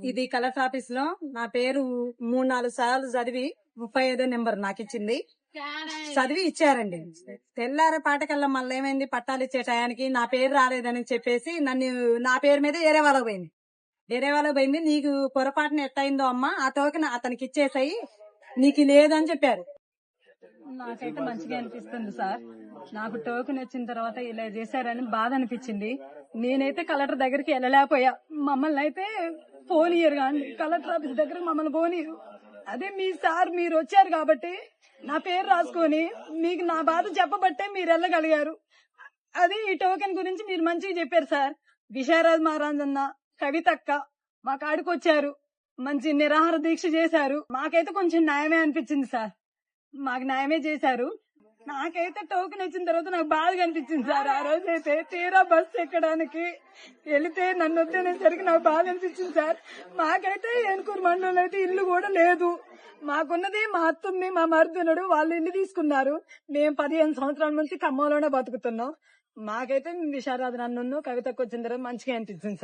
ఇది collector office లో నా పేరు 3-4 సార్లు చదివి 35వ నెంబర్ నాకు ఇచ్చింది. చదివి ఇచ్చారండి. తెల్లారి పాటకల్లా మళ్ళీ ఏమైంది, పట్టాలు ఇచ్చే టయానికి నా పేరు రాలేదని చెప్పేసి నా పేరు మీద వేరే వాళ్ళకి పోయింది. నీకు పొరపాటున ఎట్టయిందో అమ్మా, ఆ టోకెన్ అతనికి ఇచ్చేసాయి, నీకు లేదని చెప్పారు. నాకైతే మంచిగా అనిపిస్తుంది సార్. నాకు టోకెన్ వచ్చిన తర్వాత ఇలా చేశారని బాధ అనిపించింది. నేనైతే కలెక్టర్ దగ్గరికి వెళ్ళలేకపోయా. మమ్మల్ని అయితే పోనీయరు కానీ కలెక్టర్ ఆఫీస్ దగ్గర మమ్మల్ని పోనీయరు. అదే మీ సార్ మీరు వచ్చారు కాబట్టి నా పేరు రాసుకొని మీకు నా బాధ చెప్పబట్టే మీరు వెళ్ళగలిగారు. అది ఈ టోకెన్ గురించి మీరు మంచిగా చెప్పారు సార్. విశారాజ్ మహారాజ్ అన్న, కవితక్క మా కాడికి వచ్చారు, మంచి నిరాహార దీక్ష చేశారు. మాకైతే కొంచెం న్యాయమే అనిపించింది సార్. మాకు న్యాయమే చేశారు. నాకైతే టోకెన్ వచ్చిన తర్వాత నాకు బాధగా అనిపించింది సార్. ఆ రోజైతే తీరా బస్సు ఎక్కడానికి వెళితే నన్ను వద్దనేసరికి నాకు బాధ అనిపించింది సార్. మాకైతే ఏనుకూరు మండలంలో అయితే ఇల్లు కూడా లేదు. మాకున్నది మా అత్తుంది, మా మరుదునుడు, వాళ్ళు ఇల్లు తీసుకున్నారు. మేము 15 సంవత్సరాల నుంచి ఖమ్మంలోనే బతుకుతున్నాం. మాకైతే విశారాధన నన్ను కవితకు వచ్చిన తర్వాత మంచిగా అనిపించింది సార్.